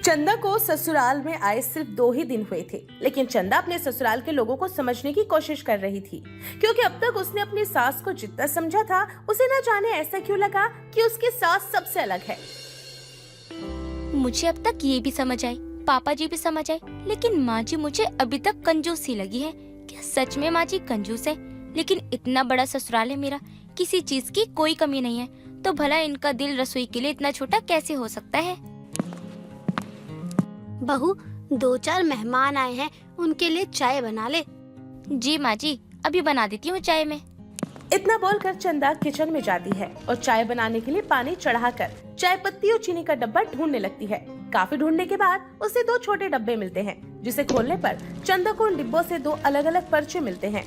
चंदा को ससुराल में आए सिर्फ 2 ही दिन हुए थे, लेकिन चंदा अपने ससुराल के लोगों को समझने की कोशिश कर रही थी, क्योंकि अब तक उसने अपनी सास को जितना समझा था, उसे न जाने ऐसा क्यों लगा कि उसकी सास सबसे अलग है। मुझे अब तक ये भी समझ आई, पापा जी भी समझ आए, लेकिन माँ जी मुझे अभी तक कंजूस सी लगी है। क्या सच में माँ जी कंजूस है? लेकिन इतना बड़ा ससुराल है मेरा, किसी चीज की कोई कमी नहीं है, तो भला इनका दिल रसोई के लिए इतना छोटा कैसे हो सकता है? बहू, 2-4 मेहमान आए हैं, उनके लिए चाय बना ले। जी माँ जी, अभी बना देती हूँ चाय में। इतना बोलकर चंदा किचन में जाती है और चाय बनाने के लिए पानी चढ़ाकर चाय पत्ती और चीनी का डब्बा ढूंढने लगती है। काफी ढूंढने के बाद उसे 2 छोटे डब्बे मिलते हैं, जिसे खोलने पर चंदा को उन डिब्बों से 2 अलग-अलग पर्चे मिलते हैं।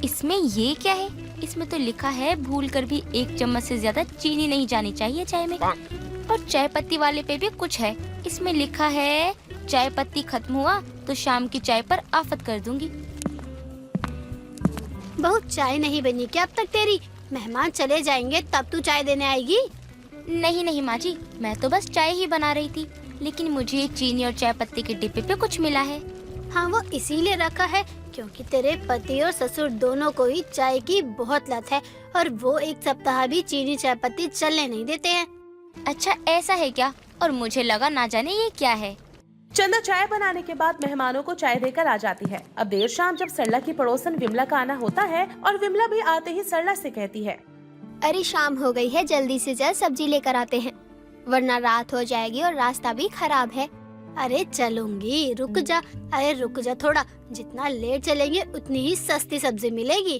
इसमें ये क्या है? इसमें तो लिखा है भूलकर भी 1 चम्मच से ज्यादा चीनी नहीं जानी चाहिए चाय में। और चाय पत्ती वाले पे भी कुछ है, इसमें लिखा है चाय पत्ती खत्म हुआ तो शाम की चाय पर आफत कर दूंगी। बहू, चाय नहीं बनी क्या अब तक तेरी? मेहमान चले जाएंगे तब तू चाय देने आएगी? नहीं नहीं माँ जी, मैं तो बस चाय ही बना रही थी, लेकिन मुझे चीनी और चाय पत्ती के डिब्बे पे कुछ मिला है। हाँ, वो इसीलिए रखा है क्योंकि तेरे पति और ससुर दोनों को ही चाय की बहुत लत है और वो 1 सप्ताह भी चीनी चाय पत्ती चलने नहीं देते हैं। अच्छा ऐसा है क्या? और मुझे लगा ना जाने ये क्या है। चंदा चाय बनाने के बाद मेहमानों को चाय देकर आ जाती है। अब देर शाम जब सरला की पड़ोसन विमला का आना होता है और विमला भी आते ही सरला से कहती है, अरे शाम हो गई है, जल्दी से जल्द सब्जी लेकर आते हैं, वरना रात हो जाएगी और रास्ता भी खराब है। अरे चलूंगी, रुक जा। अरे रुक जा थोड़ा, जितना लेट चलेंगे उतनी ही सस्ती सब्जी मिलेगी।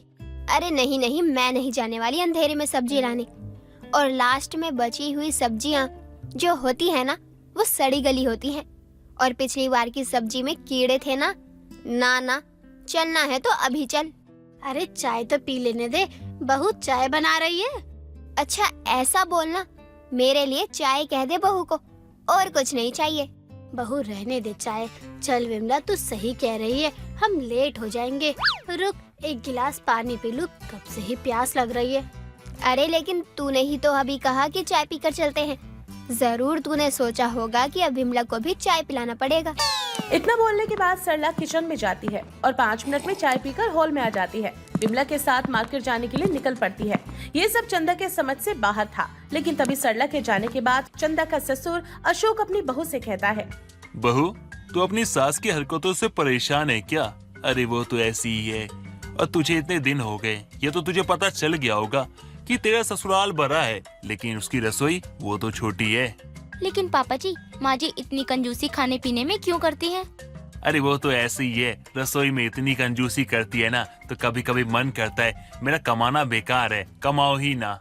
अरे नहीं नहीं, मैं नहीं जाने वाली अंधेरे में सब्जी लाने। और लास्ट में बची हुई सब्जियाँ जो होती है ना, वो सड़ी गली होती हैं। और पिछली बार की सब्जी में कीड़े थे ना। ना, चलना है तो अभी चल। अरे चाय तो पी लेने दे, बहू चाय बना रही है। अच्छा ऐसा बोलना, मेरे लिए चाय कह दे बहू को, और कुछ नहीं चाहिए। बहू रहने दे चाय। चल विमला, तू सही कह रही है, हम लेट हो जाएंगे। रुक, 1 गिलास पानी पी लूं, कब से ही प्यास लग रही है। अरे लेकिन तूने ही तो अभी कहा कि चाय पीकर चलते हैं। जरूर तूने सोचा होगा कि अब विमला को भी चाय पिलाना पड़ेगा। इतना बोलने के बाद सरला किचन में जाती है और 5 मिनट में चाय पीकर हॉल में आ जाती है। विमला के साथ मार्केट जाने के लिए निकल पड़ती है। ये सब चंदा के समझ से बाहर था, लेकिन तभी सरला के जाने के बाद चंदा का ससुर अशोक अपनी बहू से कहता है, बहू, तू अपनी सास की हरकतों से परेशान है क्या? अरे वो तो ऐसी ही है, और तुझे इतने दिन हो गए, ये तो तुझे पता चल गया होगा कि तेरा ससुराल बड़ा है, लेकिन उसकी रसोई वो तो छोटी है। लेकिन पापा जी, माँ जी इतनी कंजूसी खाने पीने में क्यों करती हैं? अरे वो तो ऐसे ही है, रसोई में इतनी कंजूसी करती है ना, तो कभी कभी मन करता है मेरा कमाना बेकार है, कमाओ ही ना।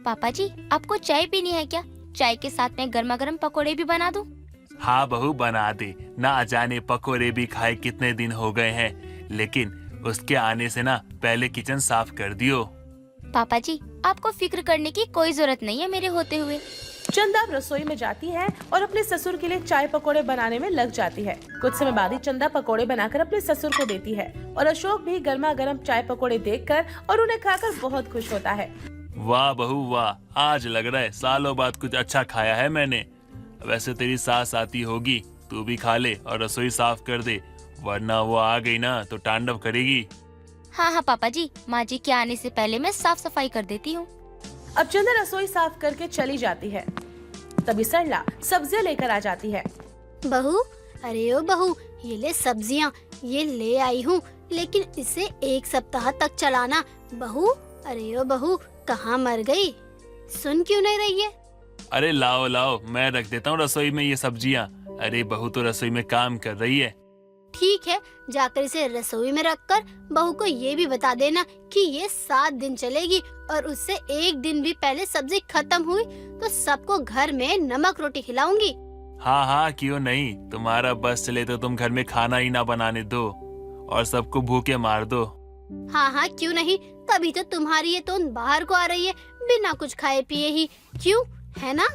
पापा जी, आपको चाय पीनी है क्या? चाय के साथ में गर्मा गर्म पकोड़े भी बना दूं? हाँ बहू, बना दे ना। जाने पकोड़े भी खाए कितने दिन हो गए हैं, लेकिन उसके आने से ना पहले किचन साफ कर दियो। पापा जी, आपको फिक्र करने की कोई जरूरत नहीं है मेरे होते हुए। चंदा रसोई में जाती है और अपने ससुर के लिए चाय पकोड़े बनाने में लग जाती है। कुछ समय बाद ही चंदा पकोड़े बनाकर अपने ससुर को देती है और अशोक भी गर्मा गर्म चाय पकोड़े देखकर और उन्हें खाकर बहुत खुश होता है। वाह बहू वाह, आज लग रहा है सालों बाद कुछ अच्छा खाया है मैंने। वैसे तेरी सास आती होगी, तू भी खा ले और रसोई साफ कर दे, वरना वो आ गई ना तो तांडव करेगी। हाँ पापा जी, माँ जी के आने से पहले मैं साफ सफाई कर देती हूँ। अब चंदा रसोई साफ करके चली जाती है। तभी सरला सब्जियां लेकर आ जाती है। बहू, अरे ओ बहू, ये ले सब्जियाँ, ये ले आई हूँ, लेकिन इसे 1 सप्ताह तक चलाना। बहू, अरे ओ बहू, कहाँ मर गई? सुन क्यों नहीं रही है? अरे लाओ लाओ, मैं रख देता हूँ रसोई में ये सब्जियाँ। अरे बहू तो रसोई में काम कर रही है। ठीक है, जाकर इसे रसोई में रखकर बहू को ये भी बता देना कि ये 7 दिन चलेगी और उससे 1 दिन भी पहले सब्जी खत्म हुई तो सबको घर में नमक रोटी खिलाऊंगी। हाँ हाँ, क्यों नहीं, तुम्हारा बस चले तो तुम घर में खाना ही ना बनाने दो और सबको भूखे मार दो। हाँ, क्यों नहीं, तभी तो तुम्हारी ये तोन बाहर को आ रही है, बिना कुछ खाए पिए ही। क्यों, है ना?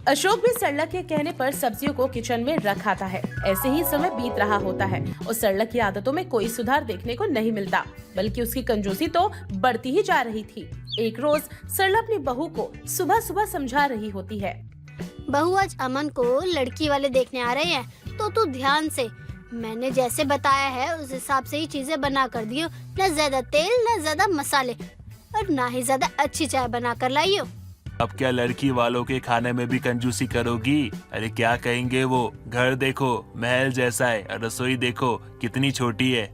अशोक भी सरला के कहने पर सब्जियों को किचन में रख आता है। ऐसे ही समय बीत रहा होता है और सरला की आदतों में कोई सुधार देखने को नहीं मिलता, बल्कि उसकी कंजूसी तो बढ़ती ही जा रही थी। एक रोज सरला अपनी बहू को सुबह सुबह समझा रही होती है। बहू आज अमन को लड़की वाले देखने आ रहे हैं, तो तू ध्यान से, मैंने जैसे बताया है उस हिसाब से ही चीजें बना कर दियो। न ज्यादा तेल न ज्यादा मसाले, और ना ही ज्यादा अच्छी चाय बना कर लाइयो। अब क्या लड़की वालों के खाने में भी कंजूसी करोगी? अरे क्या कहेंगे वो? घर देखो महल जैसा है, और रसोई देखो कितनी छोटी है।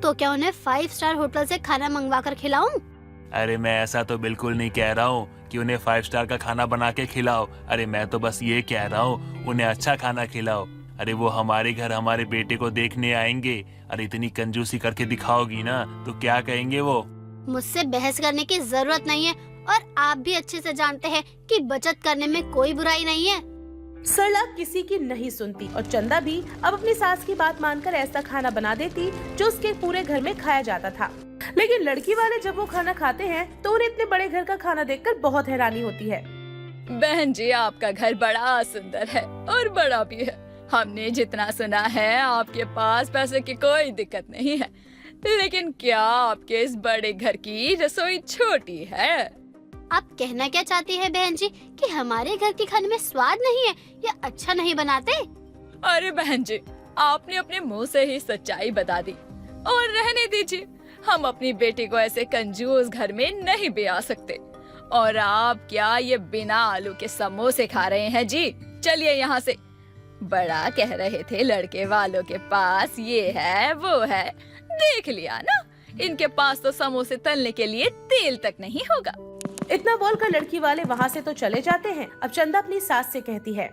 तो क्या उन्हें 5 स्टार होटल से खाना मंगवा कर खिलाऊं? अरे मैं ऐसा तो बिल्कुल नहीं कह रहा हूँ कि उन्हें 5 स्टार का खाना बना के खिलाओ। अरे मैं तो बस ये कह रहा हूँ उन्हें अच्छा खाना खिलाओ। अरे वो हमारे घर हमारे बेटे को देखने आएंगे। अरे इतनी कंजूसी करके दिखाओगी ना तो क्या कहेंगे वो? मुझसे बहस करने की जरूरत नहीं है, और आप भी अच्छे से जानते हैं कि बचत करने में कोई बुराई नहीं है। सरला किसी की नहीं सुनती और चंदा भी अब अपनी सास की बात मानकर ऐसा खाना बना देती जो उसके पूरे घर में खाया जाता था। लेकिन लड़की वाले जब वो खाना खाते हैं तो उन्हें इतने बड़े घर का खाना देखकर बहुत हैरानी होती है। बहन जी, आपका घर बड़ा सुंदर है और बड़ा भी है। हमने जितना सुना है आपके पास पैसे की कोई दिक्कत नहीं है, लेकिन क्या आपके इस बड़े घर की रसोई छोटी है? आप कहना क्या चाहती है बहन जी कि हमारे घर के खाने में स्वाद नहीं है या अच्छा नहीं बनाते? अरे बहन जी, आपने अपने मुंह से ही सच्चाई बता दी। और रहने दीजिए, हम अपनी बेटी को ऐसे कंजूस घर में नहीं ब्याह सकते। और आप क्या ये बिना आलू के समोसे खा रहे हैं जी? चलिए यहाँ से। बड़ा कह रहे थे लड़के वालों के पास ये है वो है, देख लिया ना, इनके पास तो समोसे तलने के लिए तेल तक नहीं होगा। इतना बोलकर लड़की वाले वहाँ से तो चले जाते हैं। अब चंदा अपनी सास से कहती है,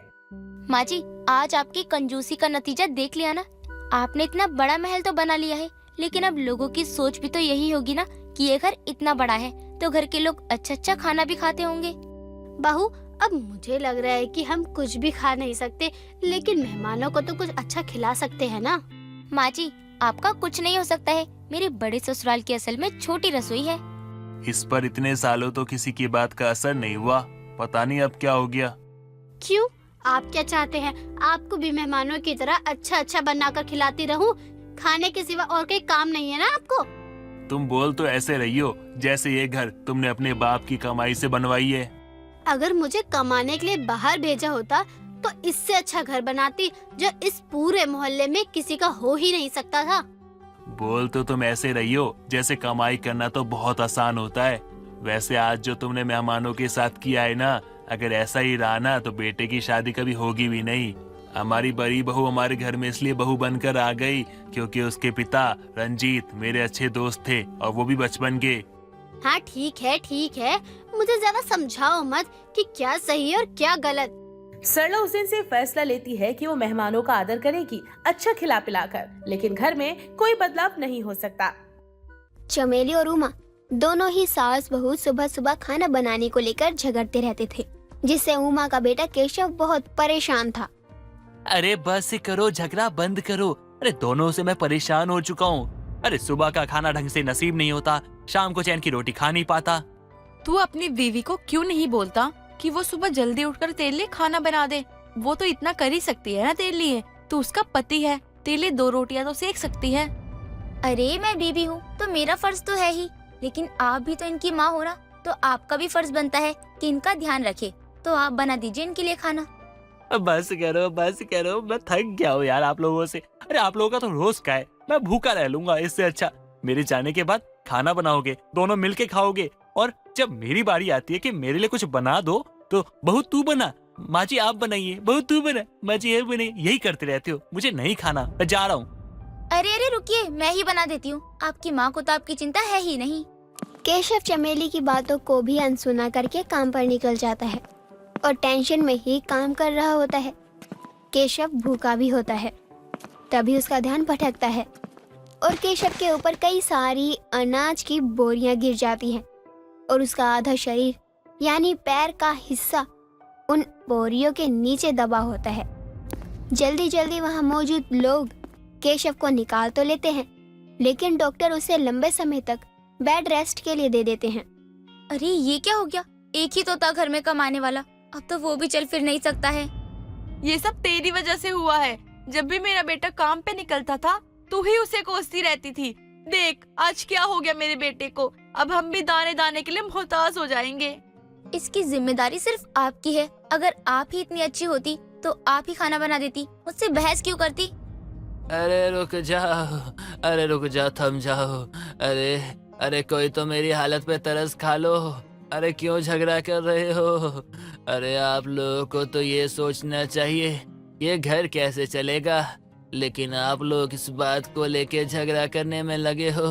माँ जी, आज आपकी कंजूसी का नतीजा देख लिया ना। आपने इतना बड़ा महल तो बना लिया है, लेकिन अब लोगों की सोच भी तो यही होगी ना कि ये घर इतना बड़ा है तो घर के लोग अच्छा अच्छा खाना भी खाते होंगे। बहू, अब मुझे लग रहा है कि हम कुछ भी खा नहीं सकते, लेकिन मेहमानों को तो कुछ अच्छा खिला सकते हैं ना। माँ जी, आपका कुछ नहीं हो सकता है। मेरे बड़े ससुराल की असल में छोटी रसोई है। इस पर इतने सालों तो किसी की बात का असर नहीं हुआ, पता नहीं अब क्या हो गया। क्यों? आप क्या चाहते हैं? आपको भी मेहमानों की तरह अच्छा अच्छा बनाकर खिलाती रहूं? खाने के सिवा और कोई काम नहीं है ना आपको? तुम बोल तो ऐसे रही हो जैसे ये घर तुमने अपने बाप की कमाई से बनवाई है। अगर मुझे कमाने के लिए बाहर भेजा होता तो इससे अच्छा घर बनाती जो इस पूरे मोहल्ले में किसी का हो ही नहीं सकता था। बोल तो तुम ऐसे रही हो जैसे कमाई करना तो बहुत आसान होता है। वैसे आज जो तुमने मेहमानों के साथ किया है ना, अगर ऐसा ही रहा ना तो बेटे की शादी कभी होगी भी नहीं। हमारी बड़ी बहू हमारे घर में इसलिए बहू बनकर आ गई क्योंकि उसके पिता रंजीत मेरे अच्छे दोस्त थे और वो भी बचपन के। हाँ ठीक है, मुझे ज्यादा समझाओ मत कि क्या सही है और क्या गलत। सरला उस दिन से फैसला लेती है कि वो मेहमानों का आदर करेगी, अच्छा खिला पिलाकर, लेकिन घर में कोई बदलाव नहीं हो सकता। चमेली और उमा दोनों ही सास बहू सुबह सुबह खाना बनाने को लेकर झगड़ते रहते थे, जिससे उमा का बेटा केशव बहुत परेशान था। अरे बस करो, झगड़ा बंद करो। अरे दोनों से मैं परेशान हो चुका हूँ। अरे सुबह का खाना ढंग से नसीब नहीं होता, शाम को चैन की रोटी खा नहीं पाता। तू अपनी बीवी को क्यों नहीं बोलता कि वो सुबह जल्दी उठकर तेरे लिए खाना बना दे? वो तो इतना कर ही सकती है ना तेरे लिए। तू उसका पति है, तेरे लिए 2 रोटियां तो सेक सकती है। अरे मैं बीबी हूँ तो मेरा फर्ज तो है ही, लेकिन आप भी तो इनकी माँ हो ना, तो आपका भी फर्ज बनता है कि इनका ध्यान रखे। तो आप बना दीजिए इनके लिए खाना। बस करो, मैं थक गया हूँ यार आप लोगों से। अरे आप लोगों का तो रोज का है, मैं भूखा रह लूंगा। इससे अच्छा मेरे जाने के बाद खाना बनाओगे, दोनों मिलके खाओगे, और जब मेरी बारी आती है कि मेरे लिए कुछ बना दो तो बहू तू बना, माँ जी आप बनाइए, बहू तू बना, माँ जी ये बने, यही करते रहते हो। मुझे नहीं खाना, मैं जा रहा हूँ। अरे रुकिए, मैं ही बना देती हूँ। आपकी माँ को तो आपकी चिंता है ही नहीं। केशव चमेली की बातों को भी अनसुना करके काम पर निकल जाता है और टेंशन में ही काम कर रहा होता है। केशव भूखा भी होता है, तभी उसका ध्यान भटकता है और केशव के ऊपर कई सारी अनाज की बोरियां गिर जाती हैं और उसका आधा शरीर यानी पैर का हिस्सा उन बोरियों के नीचे दबा होता है। जल्दी जल्दी वहां मौजूद लोग केशव को निकाल तो लेते हैं, लेकिन डॉक्टर उसे लंबे समय तक बेड रेस्ट के लिए दे देते हैं। अरे ये क्या हो गया? एक ही तो था घर में कमाने वाला, अब तो वो भी चल फिर नहीं सकता है। ये सब तेरी वजह से हुआ है। जब भी मेरा बेटा काम पे निकलता था तू ही उसे कोसती रहती थी। देख आज क्या हो गया मेरे बेटे को। अब हम भी दाने दाने के लिए मोहताज हो जाएंगे। इसकी जिम्मेदारी सिर्फ आपकी है। अगर आप ही इतनी अच्छी होती तो आप ही खाना बना देती, मुझसे बहस क्यों करती? अरे रुक जाओ, अरे रुक जाओ, थम जाओ। अरे अरे कोई तो मेरी हालत पे तरस खा लो। अरे क्यों झगड़ा कर रहे हो? अरे आप लोगों को तो ये सोचना चाहिए ये घर कैसे चलेगा, लेकिन आप लोग इस बात को लेके झगड़ा करने में लगे हो।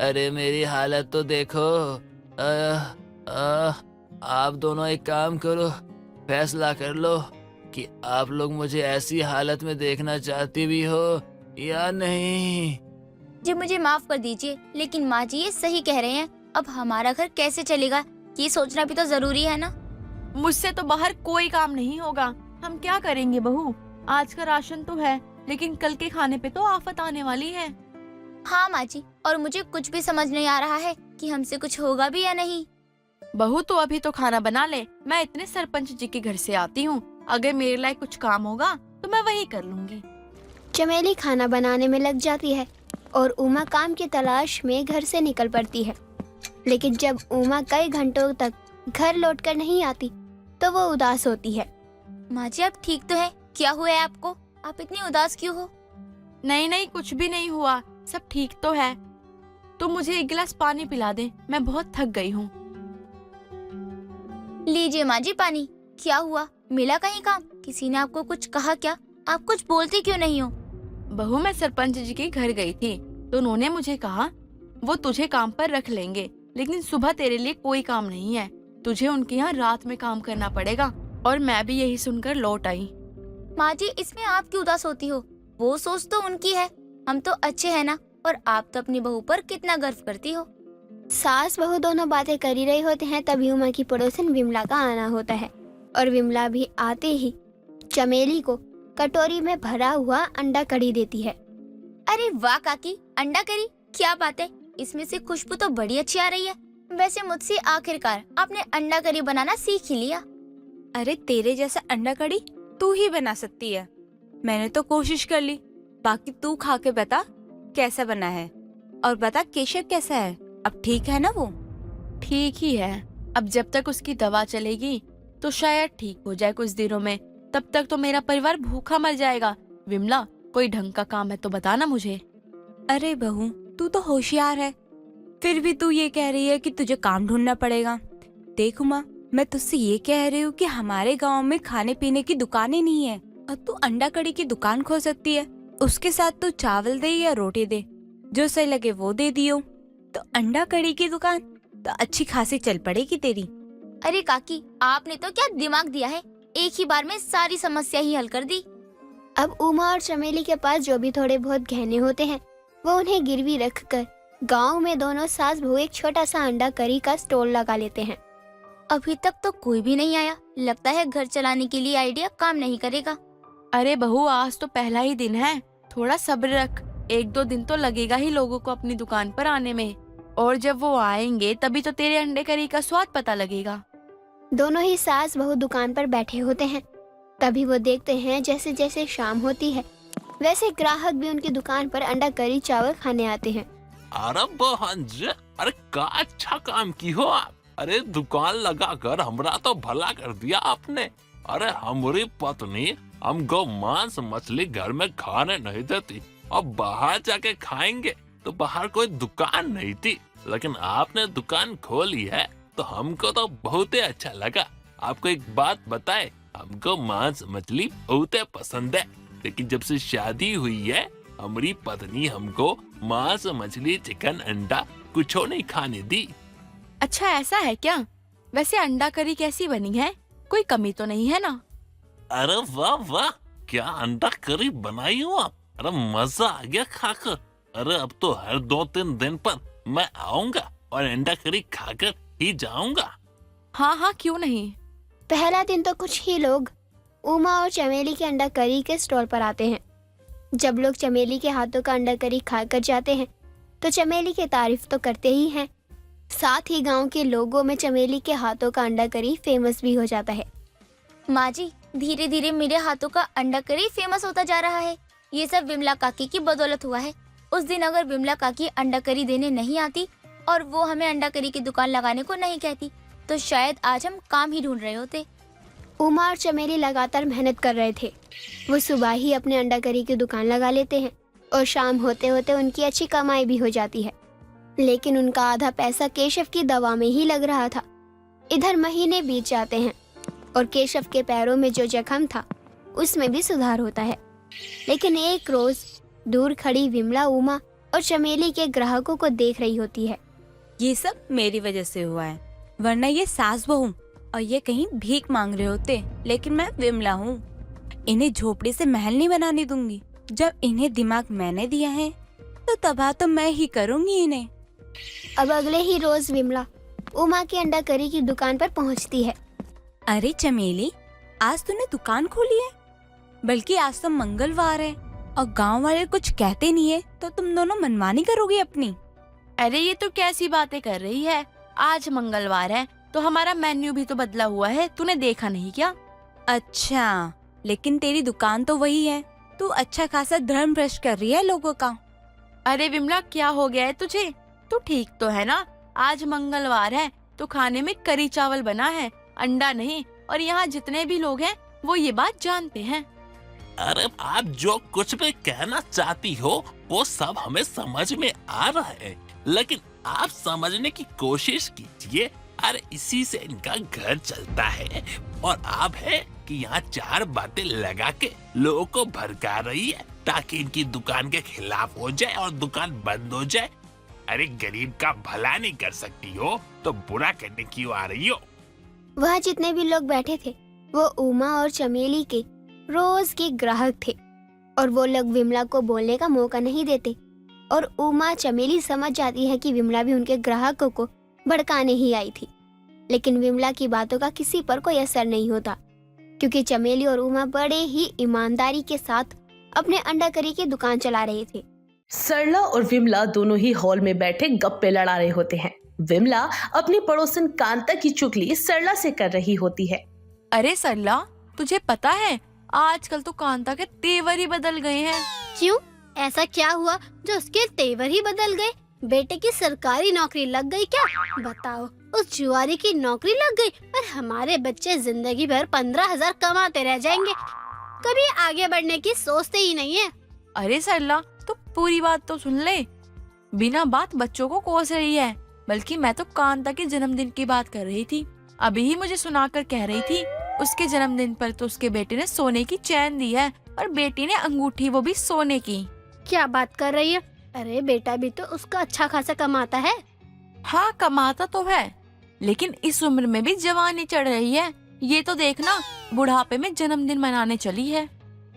अरे मेरी हालत तो देखो। आप दोनों एक काम करो, फैसला कर लो कि आप लोग मुझे ऐसी हालत में देखना चाहती भी हो या नहीं। जी मुझे माफ कर दीजिए, लेकिन माँ जी ये सही कह रहे हैं। अब हमारा घर कैसे चलेगा ये सोचना भी तो जरूरी है ना। मुझसे तो बाहर कोई काम नहीं होगा। हम क्या करेंगे बहू? आज का राशन तो है, लेकिन कल के खाने पे तो आफत आने वाली है। हाँ माँ जी, और मुझे कुछ भी समझ नहीं आ रहा है कि हमसे कुछ होगा भी या नहीं। बहू तो अभी तो खाना बना ले, मैं इतने सरपंच जी के घर से आती हूँ। अगर मेरे लायक कुछ काम होगा तो मैं वही कर लूंगी। चमेली खाना बनाने में लग जाती है और उमा काम की तलाश में घर से निकल पड़ती है। लेकिन जब उमा कई घंटों तक घर लौटकर नहीं आती तो वो उदास होती है। माँ जी आप ठीक तो है? क्या हुआ है आपको? आप इतनी उदास क्यों हो? नहीं नहीं, कुछ भी नहीं हुआ, सब ठीक तो है। तो मुझे एक गिलास पानी पिला दे, मैं बहुत थक गई हूँ। लीजिए माँ जी पानी। क्या हुआ, मिला कहीं काम? किसी ने आपको कुछ कहा क्या? आप कुछ बोलती क्यों नहीं हो? बहू मैं सरपंच जी के घर गई थी तो उन्होंने मुझे कहा वो तुझे काम पर रख लेंगे, लेकिन सुबह तेरे लिए कोई काम नहीं है, तुझे उनके यहाँ रात में काम करना पड़ेगा। और मैं भी यही सुनकर लौट आई। माँ जी इसमें आप क्यों उदास होती हो? वो सोच तो उनकी है, हम तो अच्छे हैं ना। और आप तो अपनी बहू पर कितना गर्व करती हो। सास बहू दोनों बातें कर ही रहे होते हैं, तभी उमा की पड़ोसन विमला का आना होता है। और विमला भी आते ही चमेली को कटोरी में भरा हुआ अंडा कड़ी देती है। अरे वाह काकी, अंडा करी, क्या बात है, इसमें से खुशबू तो बड़ी अच्छी आ रही है। वैसे मुझसे आखिरकार आपने अंडा करी बनाना सीख ही लिया। अरे तेरे जैसा अंडा कड़ी तू ही बना सकती है। मैंने तो कोशिश कर ली, बाकी तू खा के बता कैसा बना है। और बता केशव कैसा है, अब ठीक है ना? वो ठीक ही है, अब जब तक उसकी दवा चलेगी तो शायद ठीक हो जाए कुछ दिनों में। तब तक तो मेरा परिवार भूखा मर जाएगा। विमला कोई ढंग का काम है तो बताना मुझे। अरे बहू तू तो होशियार है, फिर भी तू ये कह रही है कि तुझे काम ढूंढना पड़ेगा। देख उमा, मैं तुझसे ये कह रही हूँ कि हमारे गांव में खाने पीने की दुकानें नहीं है और तू अंडा कड़ी की दुकान खोल सकती है। उसके साथ तू चावल दे या रोटी दे, जो सही लगे वो दे दियो। तो अंडा कड़ी की दुकान तो अच्छी खासी चल पड़ेगी तेरी। अरे काकी आपने तो क्या दिमाग दिया है, एक ही बार में सारी समस्या ही हल कर दी। अब उमा और चमेली के पास जो भी थोड़े बहुत गहने होते हैं वो उन्हें गिरवी रखकर गांव में दोनों सास बहू एक छोटा सा अंडा करी का स्टॉल लगा लेते हैं। अभी तक तो कोई भी नहीं आया, लगता है घर चलाने के लिए आइडिया काम नहीं करेगा। अरे बहू आज तो पहला ही दिन है, थोड़ा सब्र रख, 1-2 दिन तो लगेगा ही लोगों को अपनी दुकान पर आने में। और जब वो आएंगे तभी तो तेरे अंडे करी का स्वाद पता लगेगा। दोनों ही सास बहू दुकान पर बैठे होते हैं। तभी वो देखते हैं जैसे जैसे शाम होती है वैसे ग्राहक भी उनकी दुकान पर अंडा करी चावल खाने आते हैं। अरे बहन जी, अरे का अच्छा काम की हो आप। अरे दुकान लगाकर हमरा तो भला कर दिया आपने। अरे हमारी पत्नी हमको मांस मछली घर में खाने नहीं देती और बाहर जाके खाएंगे, तो बाहर कोई दुकान नहीं थी, लेकिन आपने दुकान खोली है तो हमको तो बहुत ही अच्छा लगा। आपको एक बात बताए, हमको मांस मछली बहुत पसंद है, लेकिन जब से शादी हुई है हमारी पत्नी हमको मांस मछली चिकन अंडा कुछ नहीं खाने दी। अच्छा ऐसा है क्या? वैसे अंडा करी कैसी बनी है, कोई कमी तो नहीं है ना? अरे वाह वाह, क्या अंडा करी बनाई हो आप। अरे मजा आ गया खाकर। अरे अब तो हर 2-3 दिन पर मैं आऊंगा और अंडा करी खाकर ही जाऊंगा। हाँ हाँ क्यों नहीं। पहला दिन तो कुछ ही लोग उमा और चमेली के अंडा करी के स्टॉल पर आते हैं। जब लोग चमेली के हाथों का अंडा करी खाकर जाते हैं तो चमेली की तारीफ तो करते ही हैं, साथ ही गांव के लोगों में चमेली के हाथों का अंडा करी फेमस भी हो जाता है। माँ जी धीरे धीरे मेरे हाथों का अंडा करी फेमस होता जा रहा है। ये सब विमला काकी की बदौलत हुआ है। उस दिन अगर विमला काकी अंडा करी देने नहीं आती और वो हमें अंडा करी की दुकान लगाने को नहीं कहती तो शायद आज हम काम ही ढूंढ रहे होते। उमा और चमेली लगातार मेहनत कर रहे थे। वो सुबह ही अपने अंडा करी की दुकान लगा लेते हैं और शाम होते होते उनकी अच्छी कमाई भी हो जाती है। लेकिन उनका आधा पैसा केशव की दवा में ही लग रहा था। इधर महीने बीत जाते हैं और केशव के पैरों में जो जख्म था उसमें भी सुधार होता है। लेकिन एक रोज दूर खड़ी विमला उमा और चमेली के ग्राहकों को देख रही होती है। ये सब मेरी वजह से हुआ है, वरना ये सास बहू और ये कहीं भीख मांग रहे होते। लेकिन मैं विमला हूँ, इन्हें झोपड़ी से महल नहीं बनाने दूंगी। जब इन्हें दिमाग मैंने दिया है तो तबाह तो मैं ही करूंगी इन्हें। अब अगले ही रोज विमला उमा की अंडा करी की दुकान पर पहुंचती है। अरे चमेली, आज तूने दुकान खोली है? बल्कि आज तो मंगलवार है और गांव वाले कुछ कहते नहीं है तो तुम दोनों मनमानी करोगी अपनी। अरे ये तो कैसी बातें कर रही है, आज मंगलवार है तो हमारा मेन्यू भी तो बदला हुआ है, तूने देखा नहीं क्या? अच्छा, लेकिन तेरी दुकान तो वही है। तू अच्छा खासा धर्म भ्रष्ट कर रही है लोगों का। अरे विमला, क्या हो गया है तुझे? तू ठीक तो है ना? आज मंगलवार है तो खाने में करी चावल बना है, अंडा नहीं। और यहाँ जितने भी लोग हैं वो ये बात जानते हैं। अरे आप जो कुछ भी कहना चाहती हो वो सब हमें समझ में आ रहा है, लेकिन आप समझने की कोशिश कीजिए। अरे इसी से इनका घर चलता है और आप है कि यहाँ चार बातें लगा के लोगों को भड़का रही है ताकि इनकी दुकान के खिलाफ हो जाए और दुकान बंद हो जाए। अरे गरीब का भला नहीं कर सकती हो तो बुरा करने क्यों आ रही हो? वहाँ जितने भी लोग बैठे थे वो उमा और चमेली के रोज के ग्राहक थे और वो लोग विमला को बोलने का मौका नहीं देते। और उमा चमेली समझ जाती है कि विमला भी उनके ग्राहकों को भड़काने ही आई थी। लेकिन विमला की बातों का किसी पर कोई असर नहीं होता, क्योंकि चमेली और उमा बड़े ही ईमानदारी के साथ अपने अंडा करी की दुकान चला रहे थे। सरला और विमला दोनों ही हॉल में बैठे गप्पे लड़ा रहे होते हैं। विमला अपनी पड़ोसन कांता की चुगली सरला से कर रही होती है। अरे सरला, तुझे पता है आजकल तो कांता के तेवर ही बदल गए हैं। क्यों? ऐसा क्या हुआ जो उसके तेवर ही बदल गए? बेटे की सरकारी नौकरी लग गई क्या? बताओ, उस जुआरी की नौकरी लग गई और हमारे बच्चे जिंदगी भर 15,000 कमाते रह जाएंगे। कभी आगे बढ़ने की सोचते ही नहीं है। अरे सरला, तो पूरी बात तो सुन ले। बिना बात बच्चों को कोस रही है, बल्कि मैं तो कांता के जन्मदिन की बात कर रही थी। अभी ही मुझे सुनाकर कह रही थी उसके जन्मदिन पर तो उसके बेटे ने सोने की चैन दी है और बेटी ने अंगूठी, वो भी सोने की। क्या बात कर रही है? अरे बेटा भी तो उसका अच्छा खासा कमाता है। हाँ, कमाता तो है, लेकिन इस उम्र में भी जवानी चढ़ रही है। ये तो देखना, बुढ़ापे में जन्मदिन मनाने चली है।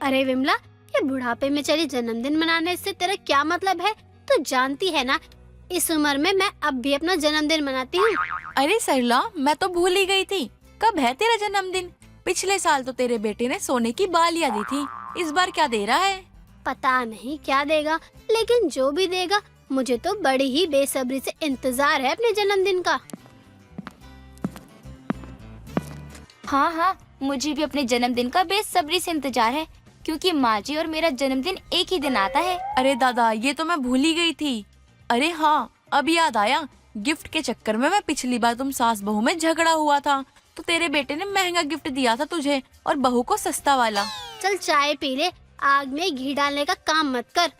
अरे विमला, ये बुढ़ापे में चली जन्मदिन मनाने से तेरा क्या मतलब है? तू जानती है ना, इस उम्र में मैं अब भी अपना जन्मदिन मनाती हूँ। अरे सरला, मैं तो भूल ही गई थी। कब है तेरा जन्मदिन? पिछले साल तो तेरे बेटे ने सोने की बालियां दी थी, इस बार क्या दे रहा है? पता नहीं क्या देगा, लेकिन जो भी देगा मुझे तो बड़ी ही बेसब्री से इंतजार है अपने जन्मदिन का। हाँ हाँ, मुझे भी अपने जन्मदिन का बेसब्री से इंतजार है, क्योंकि माँ जी और मेरा जन्मदिन एक ही दिन आता है। अरे दादा, ये तो मैं भूल ही गई थी। अरे हाँ, अब याद आया, गिफ्ट के चक्कर में मैं पिछली बार तुम सास बहू में झगड़ा हुआ था तो तेरे बेटे ने महंगा गिफ्ट दिया था तुझे और बहू को सस्ता वाला। चल चाय पी ले, आग में घी डालने का काम मत कर।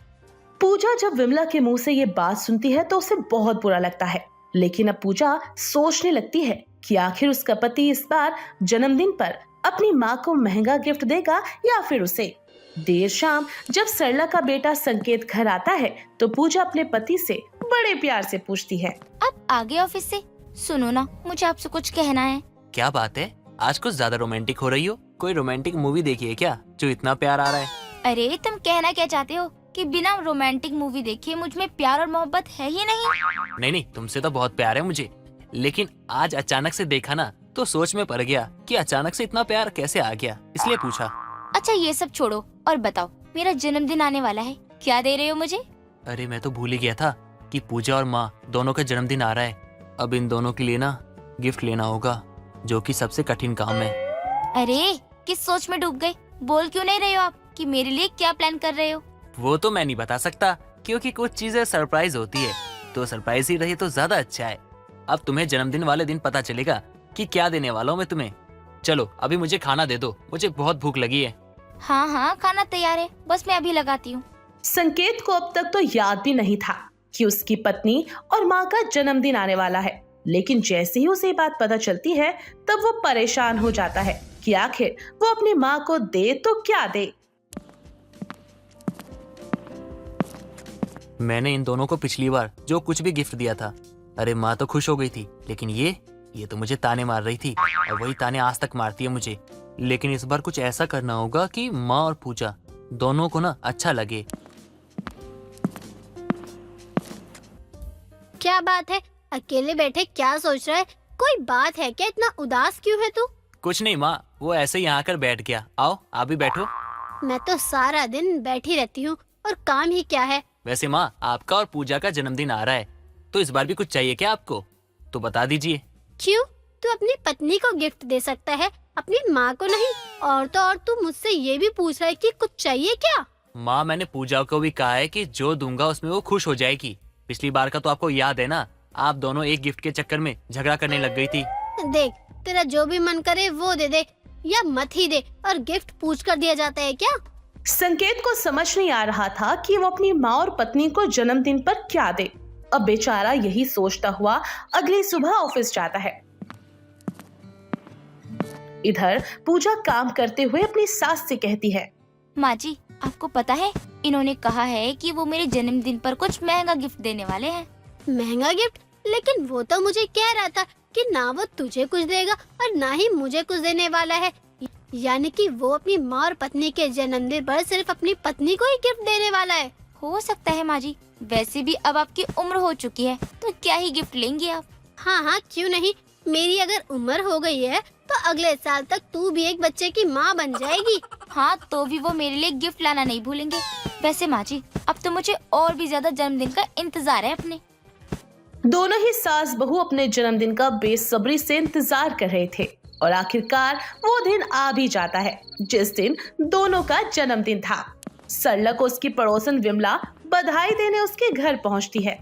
पूजा जब विमला के मुंह से ये बात सुनती है तो उसे बहुत बुरा लगता है। लेकिन अब पूजा सोचने लगती है कि आखिर उसका पति इस बार जन्मदिन पर अपनी माँ को महंगा गिफ्ट देगा या फिर उसे। देर शाम जब सरला का बेटा संकेत घर आता है तो पूजा अपने पति से बड़े प्यार से पूछती है, अब आगे ऑफिस से सुनो ना, मुझे आपसे कुछ कहना है। क्या बात है, आज कुछ ज्यादा रोमांटिक हो रही हो? कोई रोमांटिक मूवी देखी है क्या जो इतना प्यार आ रहा है? अरे तुम कहना क्या चाहते हो कि बिना रोमांटिक मूवी देखे मुझ में प्यार और मोहब्बत है ही नहीं? नहीं, तुमसे तो बहुत प्यार है मुझे, लेकिन आज अचानक से देखा ना तो सोच में पड़ गया कि अचानक से इतना प्यार कैसे आ गया, इसलिए पूछा। अच्छा ये सब छोड़ो और बताओ, मेरा जन्मदिन आने वाला है, क्या दे रहे हो मुझे? अरे मैं तो भूल ही गया था कि पूजा और माँ दोनों का जन्मदिन आ रहा है। अब इन दोनों के लिए ना गिफ्ट लेना होगा, जो कि सबसे कठिन काम है। अरे किस सोच में डूब गए? बोल क्यों नहीं रहे हो आप कि मेरे लिए क्या प्लान कर रहे हो? वो तो मैं नहीं बता सकता, क्योंकि कुछ चीजें सरप्राइज होती है, तो सरप्राइज ही रही तो ज्यादा अच्छा है। अब तुम्हें जन्मदिन वाले दिन पता चलेगा कि क्या देने वाला हूँ मैं तुम्हें। चलो अभी मुझे खाना दे दो, मुझे बहुत भूख लगी है। हाँ हाँ, खाना तैयार है, बस मैं अभी लगाती हूँ। संकेत को अब तक तो याद भी नहीं था कि उसकी पत्नी और माँ का जन्मदिन आने वाला है, लेकिन जैसे ही उसे ये बात पता चलती है तब वो परेशान हो जाता है कि आखिर वो अपनी माँ को दे तो क्या दे। मैंने इन दोनों को पिछली बार जो कुछ भी गिफ्ट दिया था, अरे माँ तो खुश हो गई थी, लेकिन ये तो मुझे ताने मार रही थी और वही ताने आज तक मारती है मुझे। लेकिन इस बार कुछ ऐसा करना होगा कि माँ और पूजा दोनों को ना अच्छा लगे। क्या बात है, अकेले बैठे क्या सोच रहा है? कोई बात है क्या? इतना उदास क्यों है तू? कुछ नहीं माँ, वो ऐसे ही यहाँ आकर बैठ गया। आओ आप भी बैठो। मैं तो सारा दिन बैठी रहती हूँ और काम ही क्या है। वैसे माँ, आपका और पूजा का जन्मदिन आ रहा है, तो इस बार भी कुछ चाहिए क्या आपको? तो बता दीजिए। क्यों? तू अपनी पत्नी को गिफ्ट दे सकता है, अपनी माँ को नहीं। और तो और तू मुझसे ये भी पूछ रहा है कि कुछ चाहिए क्या? माँ, मैंने पूजा को भी कहा है कि जो दूंगा उसमें वो खुश हो जाएगी। पिछली बार का तो आपको याद है ना, आप दोनों एक गिफ्ट के चक्कर में झगड़ा करने लग गई थी। देख, तेरा जो भी मन करे वो दे दे या मत ही दे, और गिफ्ट पूछ कर दिया जाता है क्या? संकेत को समझ नहीं आ रहा था कि वो अपनी माँ और पत्नी को जन्मदिन पर क्या दे। अब बेचारा यही सोचता हुआ अगली सुबह ऑफिस जाता है। इधर पूजा काम करते हुए अपनी सास से कहती है, माँ जी, आपको पता है इन्होंने कहा है कि वो मेरे जन्मदिन पर कुछ महंगा गिफ्ट देने वाले हैं। महंगा गिफ्ट? लेकिन वो तो मुझे कह रहा था कि ना वो तुझे कुछ देगा और ना ही मुझे कुछ देने वाला है। यानी कि वो अपनी माँ और पत्नी के जन्मदिन पर सिर्फ अपनी पत्नी को ही गिफ्ट देने वाला है। हो सकता है माँ जी, वैसे भी अब आपकी उम्र हो चुकी है, तो क्या ही गिफ्ट लेंगे आप। हाँ हाँ, क्यों नहीं। मेरी अगर उम्र हो गई है तो अगले साल तक तू भी एक बच्चे की माँ बन जाएगी। हाँ, तो भी वो मेरे लिए गिफ्ट लाना नहीं भूलेंगे। वैसे माँ जी, अब तो मुझे और भी ज्यादा जन्मदिन का इंतजार है अपने। दोनों ही सास बहू अपने जन्मदिन का बेसब्री से इंतजार कर रहे थे और आखिरकार वो दिन आ भी जाता है जिस दिन दोनों का जन्मदिन था। सरला को उसकी पड़ोसन विमला बधाई देने उसके घर पहुंचती है।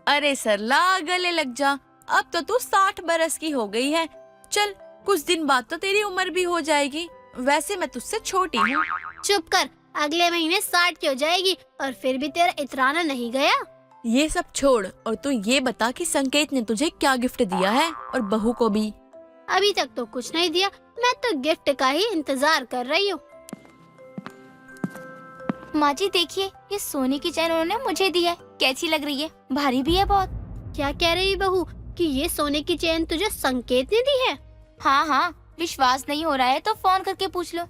अरे सरला, गले लग जा, अब तो तू 60 बरस की हो गई है। चल, कुछ दिन बाद तो तेरी उम्र भी हो जाएगी। वैसे मैं तुझसे छोटी हूँ। चुप कर, अगले महीने 60 की हो जाएगी और फिर भी तेरा इतराना नहीं गया। ये सब छोड़ और तू ये बता कि संकेत ने तुझे क्या गिफ्ट दिया है, और बहू को भी। अभी तक तो कुछ नहीं दिया, मैं तो गिफ्ट का ही इंतजार कर रही हूँ। माँ जी देखिए, ये सोने की चैन उन्होंने मुझे दी है। कैसी लग रही है? भारी भी है बहुत। क्या कह रही बहू कि ये सोने की चेन तुझे संकेत ने दी है? हाँ हाँ, विश्वास नहीं हो रहा है तो फोन करके पूछ लो।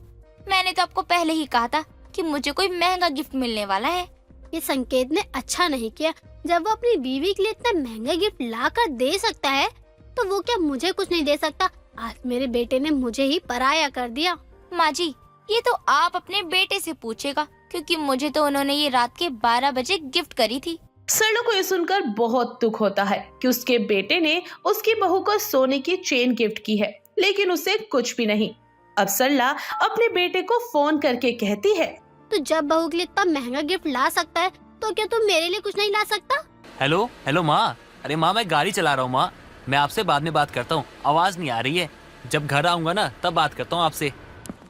मैंने तो आपको पहले ही कहा था कि मुझे कोई महंगा गिफ्ट मिलने वाला है। ये संकेत ने अच्छा नहीं किया। जब वो अपनी बीवी के लिए इतना महंगा गिफ्ट ला कर दे सकता है तो वो क्या मुझे कुछ नहीं दे सकता? आज मेरे बेटे ने मुझे ही पराया कर दिया। माँ जी, ये तो आप अपने बेटे से पूछेगा, क्योंकि मुझे तो उन्होंने ये रात के 12 बजे गिफ्ट करी थी। सरला को ये सुनकर बहुत दुख होता है कि उसके बेटे ने उसकी बहू को सोने की चेन गिफ्ट की है, लेकिन उसे कुछ भी नहीं। अब सरला अपने बेटे को फोन करके कहती है, तो जब बहू के लिए इतना महंगा गिफ्ट ला सकता है तो क्या तू मेरे लिए कुछ नहीं ला सकता? हेलो हेलो माँ। अरे माँ, मैं गाड़ी चला रहा हूँ माँ, मैं आपसे बाद में बात करता हूँ। आवाज नहीं आ रही है, जब घर आऊंगा ना तब बात करता हूँ आपसे।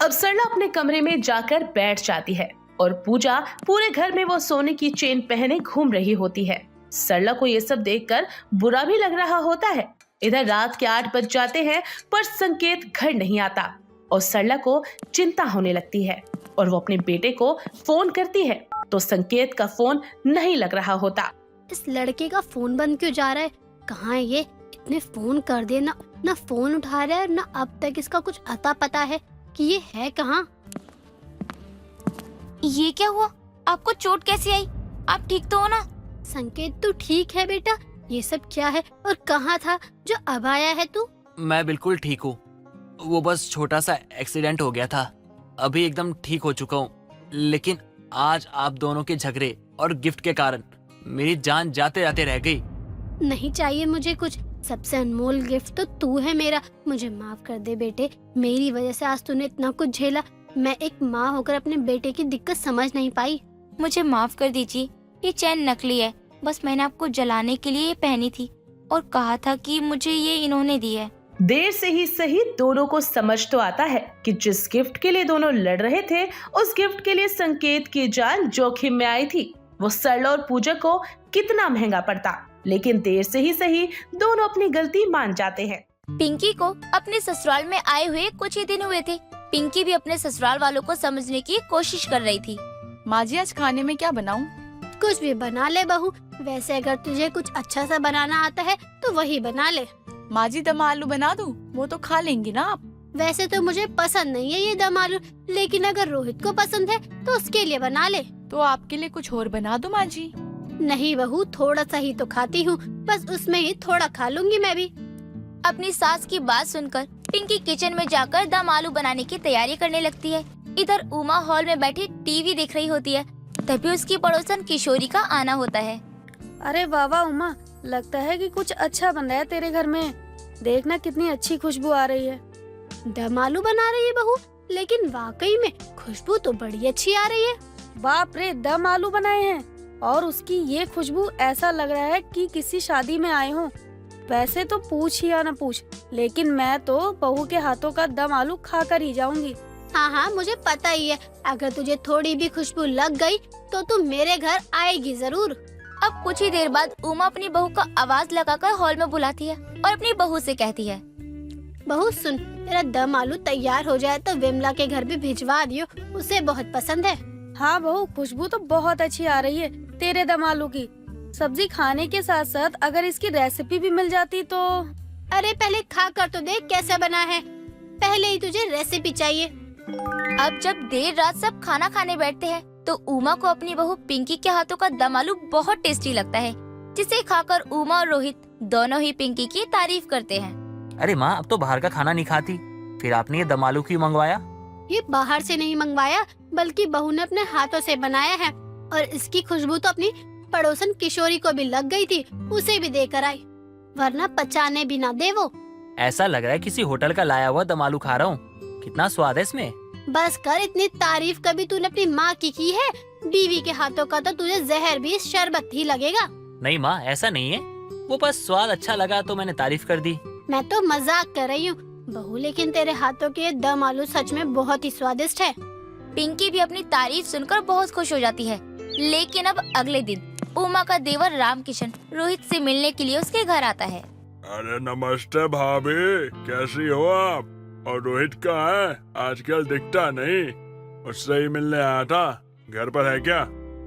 अब सरला अपने कमरे में जाकर बैठ जाती है और पूजा पूरे घर में वो सोने की चेन पहने घूम रही होती है। सरला को ये सब देखकर बुरा भी लग रहा होता है। इधर रात के 8 बज जाते हैं पर संकेत घर नहीं आता और सरला को चिंता होने लगती है और वो अपने बेटे को फोन करती है तो संकेत का फोन नहीं लग रहा होता। इस लड़के का फोन बंद क्यों जा रहा है? कहाँ है ये? इतने फोन कर दिए ना फोन उठा रहा है ना अब तक इसका कुछ अता पता है कि ये है कहाँ। ये क्या हुआ? आपको चोट कैसी आई? आप ठीक तो हो ना? संकेत, तू ठीक है बेटा? ये सब क्या है और कहाँ था जो अब आया है तू? मैं बिल्कुल ठीक हूँ, वो बस छोटा सा एक्सीडेंट हो गया था, अभी एकदम ठीक हो चुका हूँ। लेकिन आज आप दोनों के झगड़े और गिफ्ट के कारण मेरी जान जाते जाते रह गई। नहीं चाहिए मुझे कुछ, सबसे अनमोल गिफ्ट तो तू है मेरा। मुझे माफ कर दे बेटे, मेरी वजह से आज तूने इतना कुछ झेला। मैं एक माँ होकर अपने बेटे की दिक्कत समझ नहीं पाई। मुझे माफ कर दीजिए, ये चैन नकली है। बस मैंने आपको जलाने के लिए ये पहनी थी और कहा था कि मुझे ये इन्होंने दी है। देर से ही सही दोनों को समझ तो आता है कि जिस गिफ्ट के लिए दोनों लड़ रहे थे, उस गिफ्ट के लिए संकेत की जान जोखिम में आई थी। वो सरला और पूजा को कितना महंगा पड़ता, लेकिन देर से ही सही दोनों अपनी गलती मान जाते हैं। पिंकी को अपने ससुराल में आए हुए कुछ ही दिन हुए थे। पिंकी भी अपने ससुराल वालों को समझने की कोशिश कर रही थी। माँ जी, आज खाने में क्या बनाऊं? कुछ भी बना ले बहू। वैसे अगर तुझे कुछ अच्छा सा बनाना आता है तो वही बना ले। माँ जी, दम आलू बना दूं? वो तो खा लेंगी ना आप? वैसे तो मुझे पसंद नहीं है ये दम आलू, लेकिन अगर रोहित को पसंद है तो उसके लिए बना ले। तो आपके लिए कुछ और बना दूं माँ जी? नहीं बहू, थोड़ा सा ही तो खाती हूँ, बस उसमें ही थोड़ा खा लूंगी मैं भी। अपनी सास की बात सुनकर पिंकी किचन में जाकर दम आलू बनाने की तैयारी करने लगती है। इधर उमा हॉल में बैठी टीवी देख रही होती है। तभी उसकी पड़ोसन किशोरी का आना होता है। अरे वाह वाह उमा, लगता है कि कुछ अच्छा बन रहा है तेरे घर में। देखना कितनी अच्छी खुशबू आ रही है। दम आलू बना रही है बहू, लेकिन वाकई में खुशबू तो बड़ी अच्छी आ रही है। बाप रे, दम आलू बनाए हैं और उसकी ये खुशबू ऐसा लग रहा है कि किसी शादी में आए हों। वैसे तो पूछ या न पूछ, लेकिन मैं तो बहू के हाथों का दम आलू खा कर ही जाऊंगी। हाँ हाँ, मुझे पता ही है, अगर तुझे थोड़ी भी खुशबू लग गई तो तू मेरे घर आएगी जरूर। अब कुछ ही देर बाद उमा अपनी बहू का आवाज लगाकर हॉल में बुलाती है और अपनी बहू से कहती है, बहू सुन, तेरा दम आलू तैयार हो जाए तो विमला के घर भी भिजवा दियो, उसे बहुत पसंद है। हाँ बहू, खुशबू तो बहुत अच्छी आ रही है तेरे दम आलू की। सब्जी खाने के साथ साथ अगर इसकी रेसिपी भी मिल जाती तो। अरे पहले खा कर तो देख कैसा बना है, पहले ही तुझे रेसिपी चाहिए। अब जब देर रात सब खाना खाने बैठते हैं तो उमा को अपनी बहू पिंकी के हाथों का दम आलू बहुत टेस्टी लगता है, जिसे खाकर उमा और रोहित दोनों ही पिंकी की तारीफ करते हैं। अरे माँ, अब तो बाहर का खाना नहीं खाती, फिर आपने ये दम आलू क्यों मंगवाया? ये बाहर से नहीं मंगवाया, बल्कि बहू ने अपने हाथों से बनाया है। और इसकी खुशबू तो अपनी पड़ोसन किशोरी को भी लग गई थी, उसे भी देकर आई, वरना पचाने भी ना दे वो। ऐसा लग रहा है किसी होटल का लाया हुआ दम आलू खा रहा हूँ। कितना स्वाद है इसमें। बस कर, इतनी तारीफ कभी तूने अपनी माँ की है? बीवी के हाथों का तो तुझे जहर भी शरबत ही लगेगा। नहीं माँ, ऐसा नहीं है, वो बस स्वाद अच्छा लगा तो मैंने तारीफ कर दी। मैं तो मजाक कर रही हूँ बहू, लेकिन तेरे हाथों के दम आलू सच में बहुत ही स्वादिष्ट है। पिंकी भी अपनी तारीफ सुनकर बहुत खुश हो जाती है। लेकिन अब अगले दिन उमा का देवर रामकिशन रोहित से मिलने के लिए उसके घर आता है। अरे नमस्ते भाभी, कैसी हो आप? और रोहित कहाँ है? आजकल दिखता नहीं, उससे ही मिलने आया था। घर पर है क्या?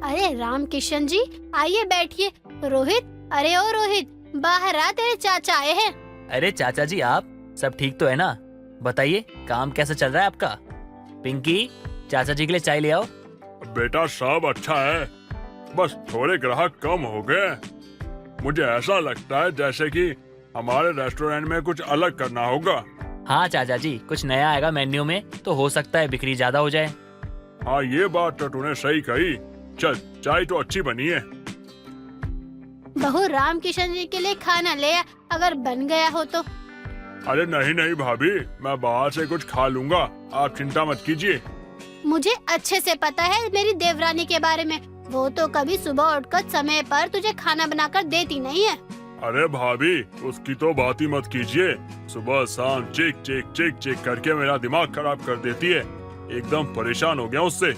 अरे राम किशन जी, आइए बैठिए। रोहित, अरे ओ रोहित, बाहर आ, तेरे चाचा आए हैं। अरे चाचा जी, आप सब ठीक तो है ना? बताइए, काम कैसा चल रहा है आपका? पिंकी, चाचा जी के लिए चाय ले आओ। बेटा सब अच्छा है, बस थोड़े ग्राहक कम हो गए। मुझे ऐसा लगता है जैसे कि हमारे रेस्टोरेंट में कुछ अलग करना होगा। हाँ चाचा जी, कुछ नया आएगा मेन्यू में तो हो सकता है बिक्री ज्यादा हो जाए। हाँ, ये बात तो तूने सही कही। चल, चाय तो अच्छी बनी है। बहू, राम किशन जी के लिए खाना ले आ, अगर बन गया हो तो। अरे नहीं नहीं भाभी, मैं बाहर से कुछ खा लूंगा, आप चिंता मत कीजिए। मुझे अच्छे से पता है मेरी देवरानी के बारे में, वो तो कभी सुबह उठकर समय पर तुझे खाना बनाकर देती नहीं है। अरे भाभी, उसकी तो बात ही मत कीजिए। सुबह शाम चिक चिक चिक चिक करके मेरा दिमाग खराब कर देती है। एकदम परेशान हो गया उससे।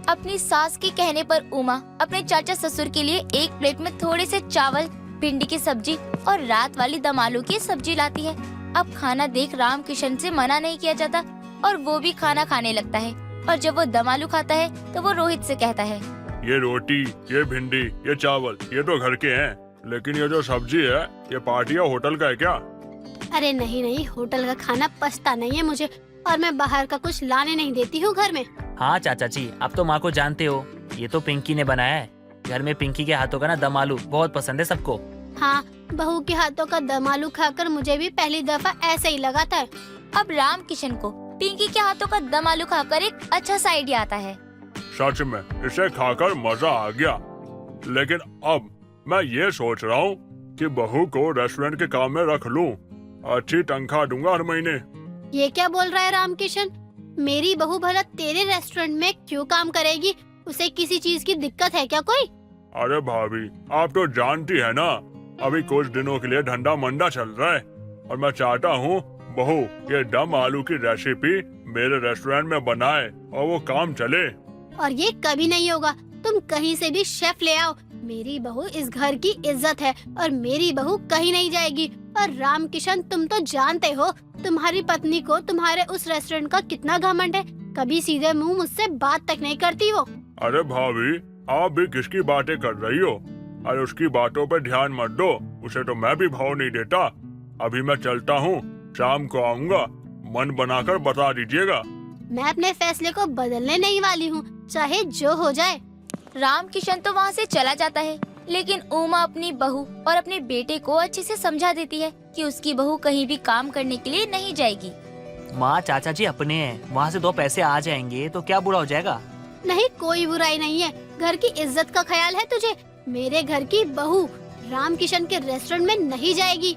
अपनी सास के कहने पर उमा अपने चाचा ससुर के लिए एक प्लेट में थोड़े से चावल, भिंडी की सब्जी और रात वाली दम आलू की सब्जी लाती है। अब खाना देख राम किशन से मना नहीं किया जाता और वो भी खाना खाने लगता है। और जब वो दम आलू खाता है तो वो रोहित से कहता है, ये रोटी, ये भिंडी, ये चावल, ये तो घर के हैं, लेकिन ये जो सब्जी है, ये पार्टी या होटल का है क्या? अरे नहीं नहीं, होटल का खाना पछता नहीं है मुझे, और मैं बाहर का कुछ लाने नहीं देती हूँ घर में। हाँ चाचा जी, आप तो माँ को जानते हो, ये तो पिंकी ने बनाया है। घर में पिंकी के हाथों का ना दम आलू बहुत पसंद है सबको। हाँ, बहू के हाथों का दम आलू खाकर मुझे भी पहली दफा ऐसा ही लगा था। अब राम किशन को पिंकी के हाथों का दम आलू खाकर एक अच्छा सा आइडिया आता है। सच में इसे खाकर मजा आ गया, लेकिन अब मैं ये सोच रहा हूँ कि बहू को रेस्टोरेंट के काम में रख लूँ। अच्छी तनख्वाह दूंगा हर महीने। ये क्या बोल रहा है रामकिशन? मेरी बहू भला तेरे रेस्टोरेंट में क्यों काम करेगी? उसे किसी चीज की दिक्कत है क्या कोई? अरे भाभी, आप तो जानती है ना, अभी कुछ दिनों के लिए धंधा मंदा चल रहा है और मैं चाहता हूँ बहू ये दम आलू की रेसिपी मेरे रेस्टोरेंट में बनाए और वो काम चले। और ये कभी नहीं होगा। तुम कहीं से भी शेफ ले आओ, मेरी बहू इस घर की इज्जत है और मेरी बहू कहीं नहीं जाएगी। और राम किशन, तुम तो जानते हो तुम्हारी पत्नी को तुम्हारे उस रेस्टोरेंट का कितना घमंड है। कभी सीधे मुंह मुझसे बात तक नहीं करती वो। अरे भाभी, आप भी किसकी बातें कर रही हो? अरे उसकी बातों पे ध्यान मत दो, उसे तो मैं भी भाव नहीं देता। अभी मैं चलता हूँ, शाम को आऊँगा, मन बनाकर बता दीजिएगा। मैं अपने फैसले को बदलने नहीं वाली हूँ, चाहे जो हो जाए। राम किशन तो वहाँ से चला जाता है, लेकिन उमा अपनी बहू और अपने बेटे को अच्छे से समझा देती है कि उसकी बहू कहीं भी काम करने के लिए नहीं जाएगी। माँ, चाचा जी अपने हैं, वहाँ से 2 पैसे आ जाएंगे तो क्या बुरा हो जाएगा? नहीं, कोई बुराई नहीं है। घर की इज्जत का ख्याल है तुझे? मेरे घर की बहू राम किशन के रेस्टोरेंट में नहीं जाएगी।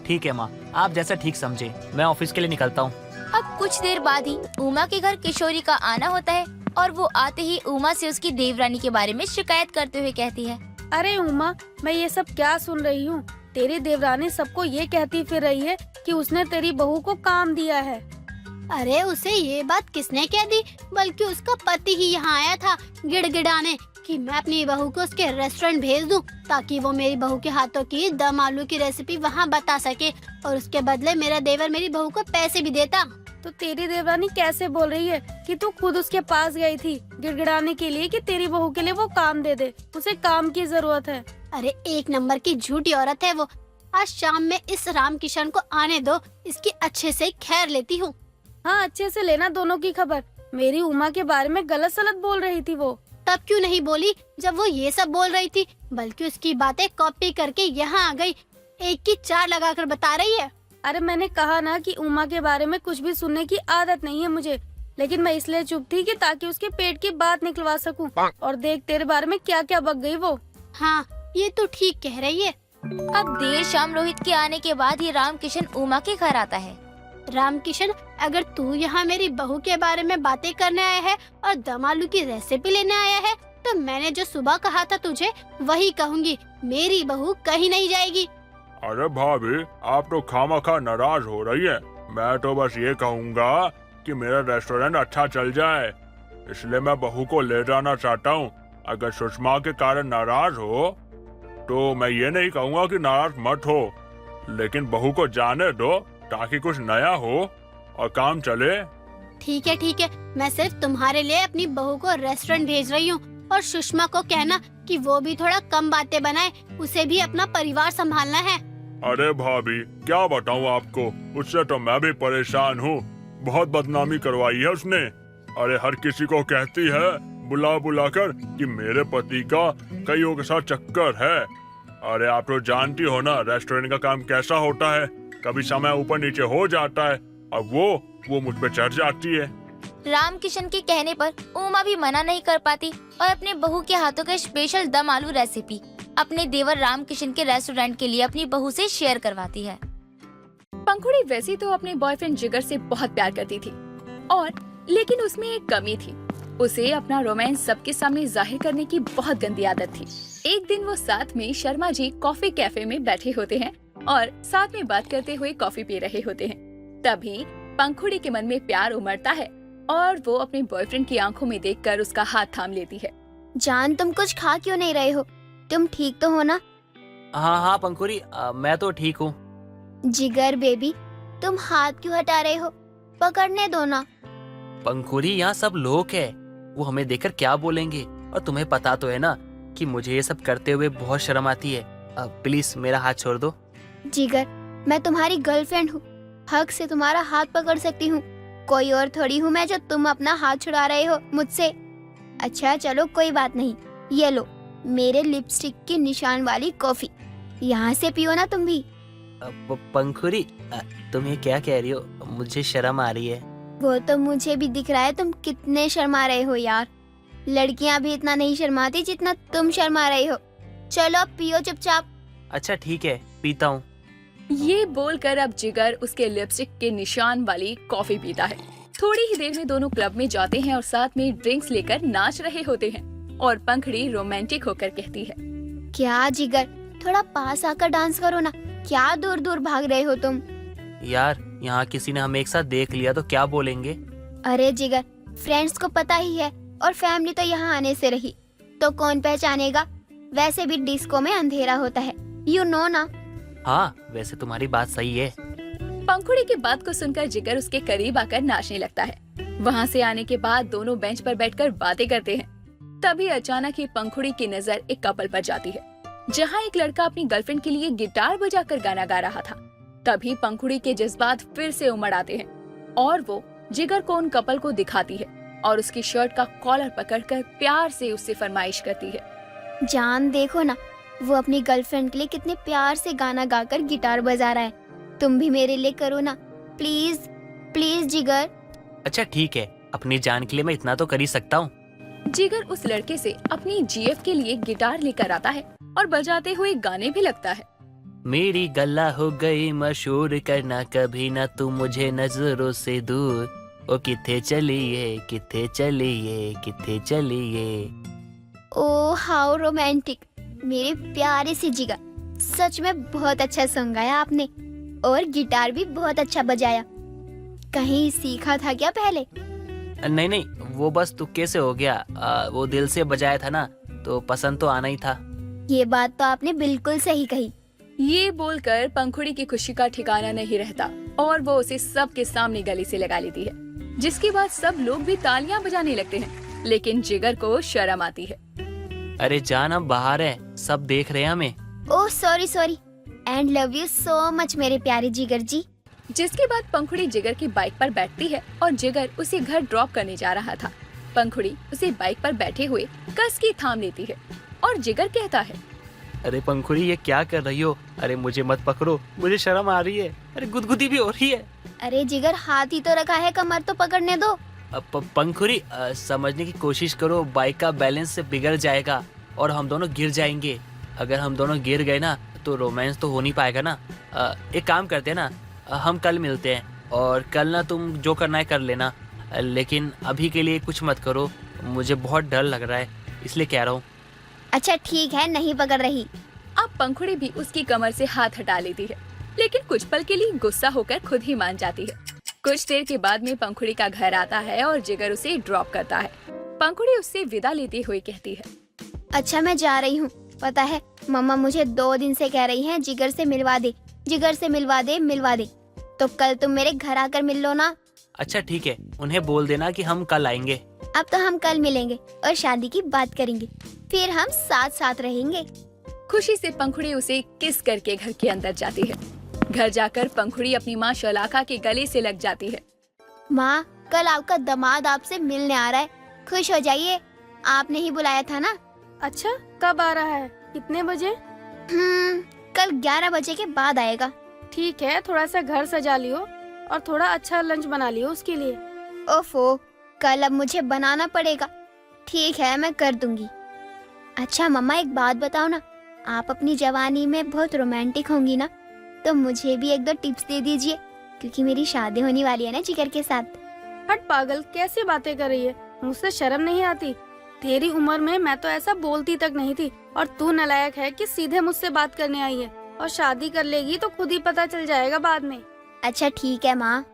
ठीक है माँ, आप जैसा ठीक समझे। मैं ऑफिस के लिए निकलता हूँ। अब कुछ देर बाद ही उमा के घर किशोरी का आना होता है और वो आते ही उमा से उसकी देवरानी के बारे में शिकायत करते हुए कहती है, अरे उमा, मैं ये सब क्या सुन रही हूँ? तेरी देवरानी सबको ये कहती फिर रही है कि उसने तेरी बहू को काम दिया है। अरे उसे ये बात किसने कह दी? बल्कि उसका पति ही यहाँ आया था गिड़गिड़ाने कि मैं अपनी बहू को उसके रेस्टोरेंट भेज दूं ताकि वो मेरी बहू के हाथों की दम आलू की रेसिपी वहाँ बता सके और उसके बदले मेरा देवर मेरी बहू को पैसे भी देता। तो तेरी देवरानी कैसे बोल रही है कि तू खुद उसके पास गई थी गिड़गिड़ाने के लिए कि तेरी बहू के लिए वो काम दे दे, उसे काम की जरूरत है? अरे 1 नंबर की झूठी औरत है वो। आज शाम में इस राम किशन को आने दो, इसकी अच्छे से खैर लेती हूँ। हाँ, अच्छे से लेना दोनों की खबर। मेरी उमा के बारे में गलत सलत बोल रही थी वो। तब क्यों नहीं बोली जब वो ये सब बोल रही थी? बल्कि उसकी बातें कॉपी करके यहाँ आ गई, 1 की 4 लगाकर बता रही है। अरे मैंने कहा ना कि उमा के बारे में कुछ भी सुनने की आदत नहीं है मुझे, लेकिन मैं इसलिए चुप थी कि ताकि उसके पेट की बात निकलवा सकूं। और देख तेरे बारे में क्या क्या बक गई वो। हाँ, ये तो ठीक कह रही है। अब देर शाम रोहित के आने के बाद ही राम किशन उमा के घर आता है। राम किशन, अगर तू यहाँ मेरी बहू के बारे में बातें करने आया है और दम आलू की रेसिपी लेने आया है, तो मैंने जो सुबह कहा था तुझे वही कहूँगी, मेरी बहू कहीं नहीं जाएगी। अरे भाभी, आप तो खामखा नाराज हो रही है। मैं तो बस ये कहूँगा कि मेरा रेस्टोरेंट अच्छा चल जाए, इसलिए मैं बहू को ले जाना चाहता हूँ। अगर सुषमा के कारण नाराज हो तो मैं ये नहीं कहूँगा कि नाराज मत हो, लेकिन बहू को जाने दो ताकि कुछ नया हो और काम चले। ठीक है, मैं सिर्फ तुम्हारे लिए अपनी बहू को रेस्टोरेंट भेज रही हूँ। और सुषमा को कहना कि वो भी थोड़ा कम बातें बनाए, उसे भी अपना परिवार संभालना है। अरे भाभी, क्या बताऊँ आपको, उससे तो मैं भी परेशान हूँ। बहुत बदनामी करवाई है उसने। अरे हर किसी को कहती है बुला बुला कर कि मेरे पति का कईयों के साथ चक्कर है। अरे आप तो जानती हो ना रेस्टोरेंट का काम कैसा होता है, कभी समय ऊपर नीचे हो जाता है। अब वो मुझ पे चढ़ जाती है। राम किशन के कहने पर उमा भी मना नहीं कर पाती और अपने बहू के हाथों का स्पेशल दम आलू रेसिपी अपने देवर राम किशन के रेस्टोरेंट के लिए अपनी बहू से शेयर करवाती है। पंखुड़ी वैसे तो अपने बॉयफ्रेंड जिगर से बहुत प्यार करती थी, और लेकिन उसमें एक कमी थी। उसे अपना रोमांस सबके सामने जाहिर करने की बहुत गंदी आदत थी। एक दिन वो साथ में शर्मा जी कॉफी कैफे में बैठे होते हैं और साथ में बात करते हुए कॉफी पी रहे होते हैं। तभी पंखुड़ी के मन में प्यार उमड़ता है और वो अपने बॉयफ्रेंड की आंखों में देखकर उसका हाथ थाम लेती है। जान, तुम कुछ खा क्यों नहीं रहे हो? तुम ठीक तो हो ना? हाँ पंखुड़ी, मैं तो ठीक हूँ। जिगर बेबी, तुम हाथ क्यों हटा रहे हो? पकड़ने दो ना। पंखुड़ी, यहाँ सब लोग हैं, वो हमें देखकर क्या बोलेंगे? और तुम्हें पता तो है ना कि मुझे ये सब करते हुए बहुत शर्म आती है। प्लीज मेरा हाथ छोड़ दो। जिगर, मैं तुम्हारी गर्लफ्रेंड हूँ, हक से तुम्हारा हाथ पकड़ सकती हूँ। कोई और थोड़ी हूँ मैं जो तुम अपना हाथ छुड़ा रहे हो मुझसे। अच्छा चलो कोई बात नहीं, ये लो मेरे लिपस्टिक के निशान वाली कॉफी, यहाँ से पियो ना तुम भी। पंखुड़ी, तुम ये क्या कह रही हो? मुझे शर्म आ रही है। वो तो मुझे भी दिख रहा है तुम कितने शर्मा रहे हो यार। लड़कियाँ भी इतना नहीं शर्माती जितना तुम शर्मा रहे हो। चलो अब पियो चुपचाप। अच्छा ठीक है, पीता हूँ। ये बोलकर अब जिगर उसके लिपस्टिक के निशान वाली कॉफी पीता है। थोड़ी ही देर में दोनों क्लब में जाते हैं और साथ में ड्रिंक्स लेकर नाच रहे होते हैं। और पंखड़ी रोमांटिक होकर कहती है, क्या जिगर, थोड़ा पास आकर डांस करो ना, क्या दूर दूर भाग रहे हो तुम? यार यहाँ किसी ने हमें एक साथ देख लिया तो क्या बोलेंगे? अरे जिगर, फ्रेंड्स को पता ही है, और फैमिली तो यहाँ आने से रही, तो कौन पहचानेगा? वैसे भी डिस्को में अंधेरा होता है, यू नो ना। हाँ, वैसे तुम्हारी बात सही है। पंखुड़ी की बात को सुनकर जिगर उसके करीब आकर नाचने लगता है। वहाँ से आने के बाद दोनों बेंच पर बैठकर बातें करते हैं। तभी अचानक ही पंखुड़ी की नजर एक कपल पर जाती है, जहाँ एक लड़का अपनी गर्लफ्रेंड के लिए गिटार बजाकर गाना गा रहा था। तभी पंखुड़ी के जज्बात फिर से उमड़ आते हैं और वो जिगर को उन कपल को दिखाती है और उसकी शर्ट का कॉलर पकड़कर प्यार से उससे फरमाइश करती है। जान देखो ना, वो अपनी गर्लफ्रेंड के लिए कितने प्यार से गाना गाकर गिटार बजा रहा है। तुम भी मेरे लिए करो ना, प्लीज प्लीज जिगर। अच्छा ठीक है, अपनी जान के लिए मैं इतना तो कर ही सकता हूँ। जिगर उस लड़के से अपनी जीएफ के लिए गिटार लेकर आता है और बजाते हुए गाने भी लगता है। मेरी गल्ला हो गई मशहूर, करना कभी ना तू मुझे नजरों से दूर। ओ किथे चलिए किथे चलिए किथे चलिए। ओ हाउ रोमांटिक, मेरे प्यारे से जिगर, सच में बहुत अच्छा सॉन्ग गाया आपने, और गिटार भी बहुत अच्छा बजाया। कहीं सीखा था क्या पहले? नहीं नहीं, वो बस तुक्के से हो गया। वो दिल से बजाया था ना, तो पसंद तो आना ही था। ये बात तो आपने बिल्कुल सही कही। ये बोलकर पंखुड़ी की खुशी का ठिकाना नहीं रहता और वो उसे सबके सामने गले से लगा लेती है, जिसके बाद सब लोग भी तालियां बजाने लगते हैं, लेकिन जिगर को शर्म आती है। अरे जान, हम बाहर है, सब देख रहे हैं हमें। Oh sorry sorry, and love you so much मेरे प्यारे जिगर जी। जिसके बाद पंखुड़ी जिगर की बाइक पर बैठती है और जिगर उसे घर ड्रॉप करने जा रहा था। पंखुड़ी उसे बाइक पर बैठे हुए कस की थाम लेती है और जिगर कहता है, अरे पंखुड़ी, ये क्या कर रही हो? अरे मुझे मत पकड़ो, मुझे शर्म आ रही है। अरे गुदगुदी भी हो रही है। अरे जिगर, हाथ ही तो रखा है, कमर तो पकड़ने दो। पंखुड़ी, समझने की कोशिश करो, बाइक का बैलेंस से बिगड़ जाएगा और हम दोनों गिर जाएंगे। अगर हम दोनों गिर गए ना तो रोमांस तो हो नहीं पाएगा ना। एक काम करते हैं ना, हम कल मिलते हैं और कल ना तुम जो करना है कर लेना, लेकिन अभी के लिए कुछ मत करो, मुझे बहुत डर लग रहा है, इसलिए कह रहा हूँ। अच्छा ठीक है, नहीं पकड़ रही। अब पंखुड़ी भी उसकी कमर से हाथ हटा लेती है, लेकिन कुछ पल के लिए गुस्सा होकर खुद ही मान जाती है। कुछ देर के बाद में पंखुड़ी का घर आता है और जिगर उसे ड्रॉप करता है। पंखुड़ी उससे विदा लेते हुए कहती है, अच्छा मैं जा रही हूँ। पता है, मम्मा मुझे 2 दिन से कह रही हैं जिगर से मिलवा दे, जिगर से मिलवा दे मिलवा दे। तो कल तुम मेरे घर आकर मिल लो ना। अच्छा ठीक है, उन्हें बोल देना कि हम कल आएंगे। अब तो हम कल मिलेंगे और शादी की बात करेंगे, फिर हम साथ साथ रहेंगे। खुशी से पंखुड़ी उसे किस करके घर के अंदर जाती है। घर जाकर पंखुड़ी अपनी माँ शलाका के गले से लग जाती है। माँ, कल आपका दामाद आपसे मिलने आ रहा है, खुश हो जाइए। आपने ही बुलाया था ना। अच्छा, कब आ रहा है? कितने बजे? कल 11 बजे के बाद आएगा। ठीक है, थोड़ा सा घर सजा लियो और थोड़ा अच्छा लंच बना लियो उसके लिए। ओफो, कल अब मुझे बनाना पड़ेगा। ठीक है, मैं कर दूंगी। अच्छा मम्मा, एक बात बताओ ना, आप अपनी जवानी में बहुत रोमांटिक होंगी ना, तो मुझे भी 1-2 टिप्स दे दीजिए, क्योंकि मेरी शादी होने वाली है ना जिगर के साथ। हट पागल, कैसे बातें कर रही है? मुझसे शर्म नहीं आती? तेरी उम्र में मैं तो ऐसा बोलती तक नहीं थी, और तू नालायक है कि सीधे मुझसे बात करने आई है। और शादी कर लेगी तो खुद ही पता चल जाएगा बाद में। अच्छा ठीक है माँ।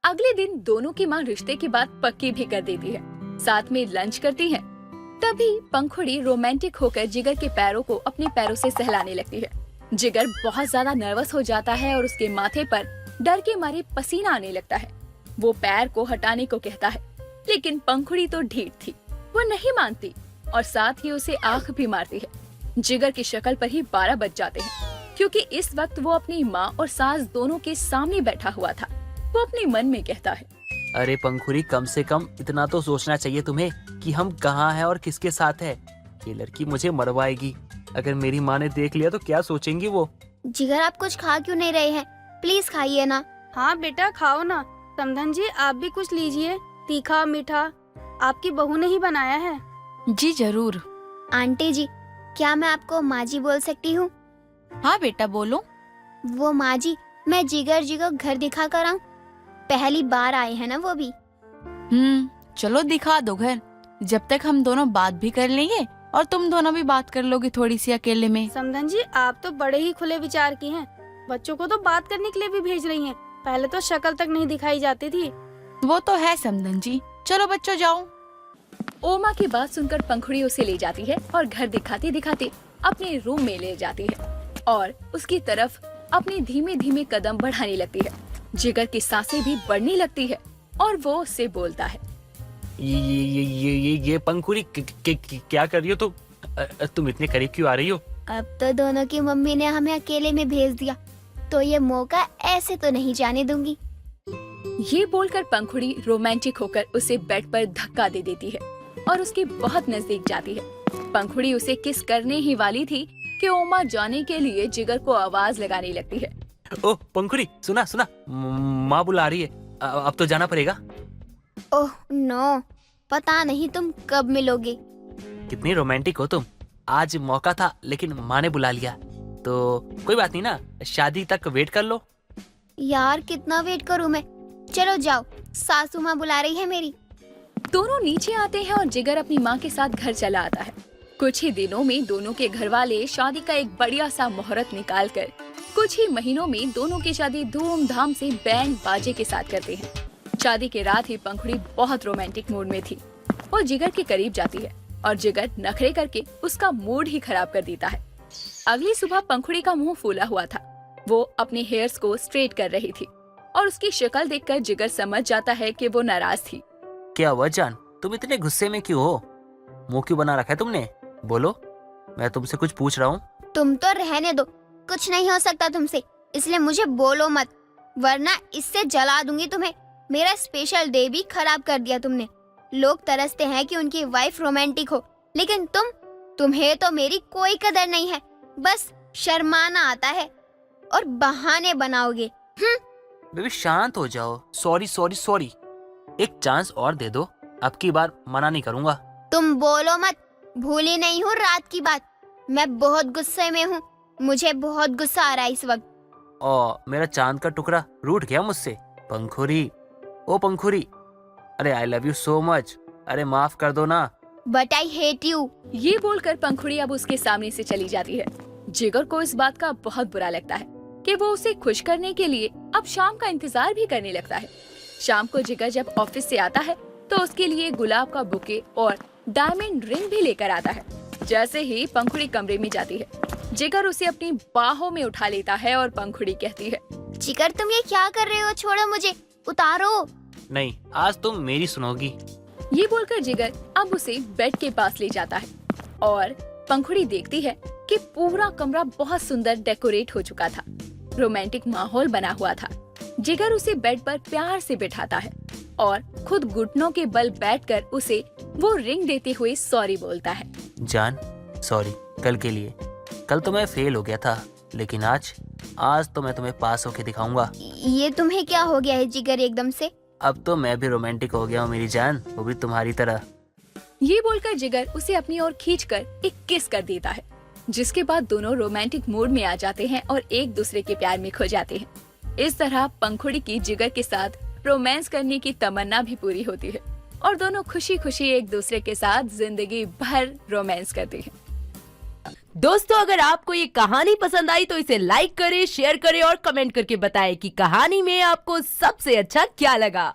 अगले दिन दोनों की माँ रिश्ते की बात पक्की भी कर देती है। साथ में लंच करती है। तभी पंखुड़ी रोमांटिक होकर जिगर के पैरों को अपने पैरों से सहलाने लगती है। जिगर बहुत ज्यादा नर्वस हो जाता है और उसके माथे पर डर के मारे पसीना आने लगता है। वो पैर को हटाने को कहता है, लेकिन पंखुड़ी तो ढीठ थी, वो नहीं मानती और साथ ही उसे आंख भी मारती है। जिगर की शक्ल पर ही 12 बज जाते हैं, क्योंकि इस वक्त वो अपनी माँ और सास दोनों के सामने बैठा हुआ था। वो अपने मन में कहता है, अरे पंखुड़ी, कम से कम इतना तो सोचना चाहिए तुम्हें कि हम कहाँ हैं और किसके साथ है। ये लड़की मुझे मरवाएगी, अगर मेरी माँ ने देख लिया तो क्या सोचेंगी वो। जिगर, आप कुछ खा क्यों नहीं रहे हैं? प्लीज खाइए ना। हाँ बेटा, खाओ ना। समधन जी, आप भी कुछ लीजिए, तीखा मीठा, आपकी बहू ने ही बनाया है। जी जरूर। आंटी जी, क्या मैं आपको माँ जी बोल सकती हूँ? हाँ बेटा बोलो। वो माँ जी, मैं जिगर जी को घर दिखा कर आऊँ? पहली बार आए हैं ना वो भी। चलो दिखा दो घर, जब तक हम दोनों बात भी कर लेंगे और तुम दोनों भी बात कर लोगे थोड़ी सी अकेले में। समधन जी, आप तो बड़े ही खुले विचार की हैं। बच्चों को तो बात करने के लिए भी भेज रही हैं, पहले तो शक्ल तक नहीं दिखाई जाती थी। वो तो है समधन जी। चलो बच्चों जाओ। ओमा की बात सुनकर पंखुड़ी उसे ले जाती है और घर दिखाते दिखाते अपने रूम में ले जाती है और उसकी तरफ अपने धीमे धीमे कदम बढ़ाने लगती है। जिगर की सांसें भी बढ़ने लगती है और वो उससे बोलता है, ये पंखुड़ी क्या कर रही हो तुम इतने करीब क्यों आ रही हो? अब तो दोनों की मम्मी ने हमें अकेले में भेज दिया, तो ये मौका ऐसे तो नहीं जाने दूंगी। ये बोलकर पंखुड़ी रोमांटिक होकर उसे बेड पर धक्का दे देती है और उसके बहुत नजदीक जाती है। पंखुड़ी उसे किस करने ही वाली थी कि ओमा जाने के लिए जिगर को आवाज लगाने लगती है। ओह पंखुड़ी, सुना सुना, माँ बुला रही है, अब तो जाना पड़ेगा। ओह नो, पता नहीं तुम कब मिलोगे। कितनी रोमांटिक हो तुम। आज मौका था लेकिन माँ ने बुला लिया, तो कोई बात नहीं ना, शादी तक वेट कर लो। यार कितना वेट करूं मैं। चलो जाओ, सासू माँ बुला रही है मेरी। दोनों नीचे आते हैं और जिगर अपनी माँ के साथ घर चला आता है। कुछ ही दिनों में दोनों के घर वाले शादी का एक बढ़िया सा मुहूर्त निकाल कर कुछ ही महीनों में दोनों की शादी धूमधाम से बैंड बाजे के साथ करते हैं। शादी के रात ही पंखुड़ी बहुत रोमांटिक मूड में थी। वो जिगर के करीब जाती है और जिगर नखरे करके उसका मूड ही खराब कर देता है। अगली सुबह पंखुड़ी का मुंह फूला हुआ था। वो अपने हेयर्स को स्ट्रेट कर रही थी और उसकी शक्ल देखकर जिगर समझ जाता है कि वो नाराज थी। क्या हुआ जान, तुम इतने गुस्से में क्यों हो? मुंह क्यों बना रखा है तुमने? बोलो, मैं तुमसे कुछ पूछ रहा हूँ। तुम तो रहने दो, कुछ नहीं हो सकता तुमसे, इसलिए मुझे बोलो मत, वरना इससे जला दूंगी तुम्हें। मेरा स्पेशल डे भी खराब कर दिया तुमने। लोग तरसते हैं कि उनकी वाइफ रोमांटिक हो, लेकिन तुम्हें तो मेरी कोई कदर नहीं है। बस शर्माना आता है और बहाने बनाओगे। बेबी शांत हो जाओ। सॉरी सॉरी सॉरी, एक चांस और दे दो, अब की बार मना नहीं करूँगा। तुम बोलो मत, भूली नहीं हूँ रात की बात। मैं बहुत गुस्से में हूँ, मुझे बहुत गुस्सा आ रहा है इस वक्त। मेरा चांद का टुकड़ा रूठ गया मुझसे। पंखुड़ी, ओ पंखुड़ी, अरे I love you so much, अरे माफ कर दो ना। But I hate you. ये बोलकर पंखुड़ी अब उसके सामने से चली जाती है। जिगर को इस बात का बहुत बुरा लगता है कि वो उसे खुश करने के लिए अब शाम का इंतजार भी करने लगता है। शाम को जिगर जब ऑफिस से आता है तो उसके लिए गुलाब का बुके और डायमंड रिंग भी लेकर आता है। जैसे ही पंखुड़ी कमरे में जाती है, जिगर उसे अपनी बाहों में उठा लेता है और पंखुड़ी कहती है, जिगर तुम ये क्या कर रहे हो? छोड़ो मुझे, उतारो। नहीं, आज तुम मेरी सुनोगी। ये बोलकर जिगर अब उसे बेड के पास ले जाता है और पंखुड़ी देखती है कि पूरा कमरा बहुत सुंदर डेकोरेट हो चुका था। रोमांटिक माहौल बना हुआ था। जिगर उसे बेड पर प्यार से बिठाता है और खुद घुटनों के बल बैठकर उसे वो रिंग देते हुए सॉरी बोलता है। जान सॉरी कल के लिए। कल तो मैं फेल हो गया था, लेकिन आज तो मैं तुम्हें पास होके दिखाऊंगा। ये तुम्हें क्या हो गया है जिगर एकदम से? अब तो मैं भी रोमांटिक हो गया हूँ मेरी जान, वो भी तुम्हारी तरह। ये बोलकर जिगर उसे अपनी ओर खींचकर एक किस कर देता है, जिसके बाद दोनों रोमांटिक मूड में आ जाते हैं और एक दूसरे के प्यार में खो जाते हैं। इस तरह पंखुड़ी की जिगर के साथ रोमांस करने की तमन्ना भी पूरी होती है और दोनों खुशी खुशी एक दूसरे के साथ जिंदगी भर रोमांस करते हैं। दोस्तों, अगर आपको ये कहानी पसंद आई तो इसे लाइक करें, शेयर करें और कमेंट करके बताएं कि कहानी में आपको सबसे अच्छा क्या लगा।